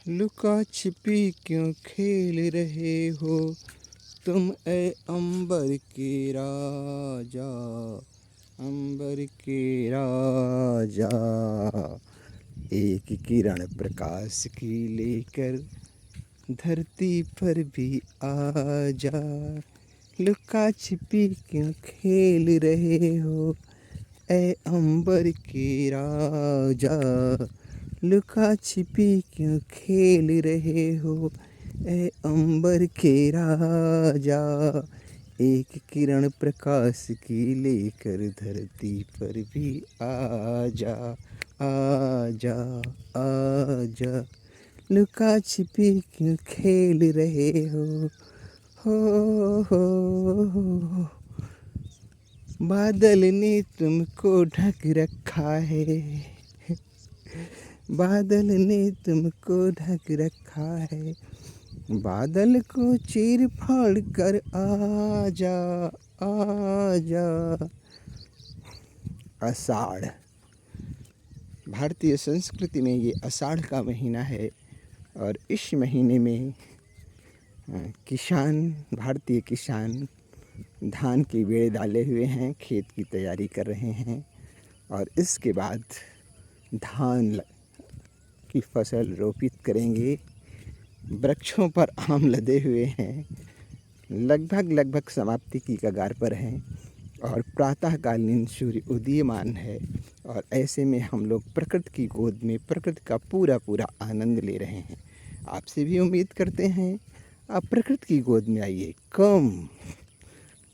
लुका छिपी क्यों खेल रहे हो तुम ए अंबर के राजा, अंबर के राजा। एक किरण प्रकाश की लेकर धरती पर भी आजा। लुका छिपी क्यों खेल रहे हो ए अंबर के राजा। लुका छिपी क्यों खेल रहे हो ए अंबर के राजा। एक किरण प्रकाश की लेकर धरती पर भी आजा, आजा, आजा। लुका छिपी क्यों खेल रहे हो। बादल ने तुमको ढक रखा है, बादल ने तुमको ढक रखा है। बादल को चीर फाड़ कर आजा, आजा। आषाढ़, भारतीय संस्कृति में ये आषाढ़ का महीना है और इस महीने में किसान, भारतीय किसान धान की बेड़ डाले हुए हैं, खेत की तैयारी कर रहे हैं और इसके बाद धान की फसल रोपित करेंगे। वृक्षों पर आम लदे हुए हैं, लगभग समाप्ति की कगार पर हैं और प्रातःकालीन सूर्य उदीयमान है। और ऐसे में हम लोग प्रकृति की गोद में प्रकृति का पूरा आनंद ले रहे हैं। आपसे भी उम्मीद करते हैं आप प्रकृति की गोद में आइए।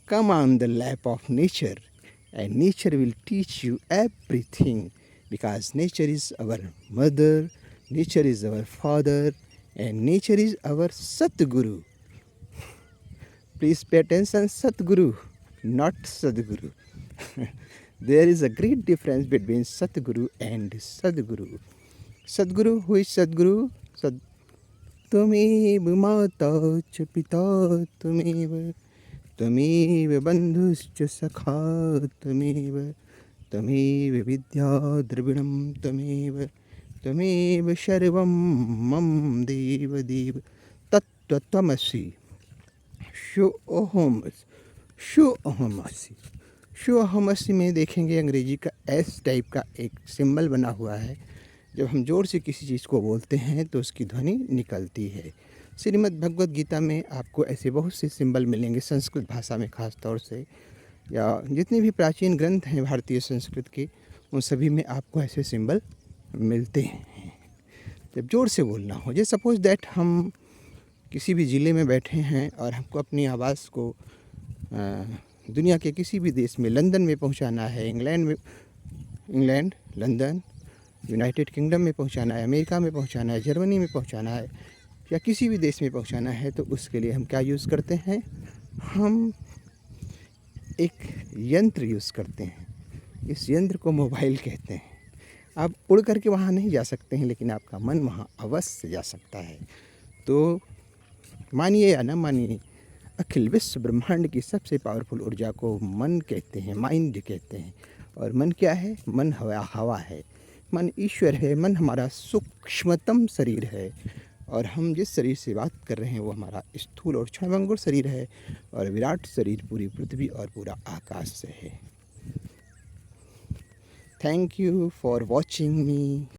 Come on the lap of nature and nature will teach you everything, because nature is our mother, nature is our father and nature is our Satguru. Please pay attention, Satguru, not Sadguru. There is a great difference between Satguru and Sadguru. Sadguru, who is Sadguru? Tumev mata च पिता तुमेव, तमेव बंधुश्च सखा तमेव, तमेव विद्या द्रविणं तमेव, तमेव सर्वं मम देव देव तत्त्वमसि। शो अहमसी में देखेंगे अंग्रेजी का एस टाइप का एक सिंबल बना हुआ है। जब हम जोर से किसी चीज़ को बोलते हैं तो उसकी ध्वनि निकलती है। श्रीमद् भगवद गीता में आपको ऐसे बहुत से सिंबल मिलेंगे, संस्कृत भाषा में ख़ास तौर से, या जितने भी प्राचीन ग्रंथ हैं भारतीय संस्कृत के, उन सभी में आपको ऐसे सिंबल मिलते हैं। जब जोर से बोलना हो, जैसे सपोज़ दैट हम किसी भी ज़िले में बैठे हैं और हमको अपनी आवाज़ को दुनिया के किसी भी देश में, लंदन में पहुंचाना है, इंग्लैंड, लंदन, यूनाइटेड किंगडम में पहुंचाना है, अमेरिका में पहुंचाना है, जर्मनी में पहुंचाना है, या किसी भी देश में पहुंचाना है, तो उसके लिए हम क्या यूज़ करते हैं? हम एक यंत्र यूज़ करते हैं। इस यंत्र को मोबाइल कहते हैं। आप उड़ करके वहाँ नहीं जा सकते हैं, लेकिन आपका मन वहाँ अवश्य जा सकता है। तो मानिए या न मानिए, अखिल विश्व ब्रह्मांड की सबसे पावरफुल ऊर्जा को मन कहते हैं, माइंड कहते हैं। और मन क्या है? मन हवा है, मन ईश्वर है, मन हमारा सूक्ष्मतम शरीर है। और हम जिस शरीर से बात कर रहे हैं वो हमारा स्थूल और क्षणभंगुर शरीर है, और विराट शरीर पूरी पृथ्वी और पूरा आकाश से है। Thank you for watching me.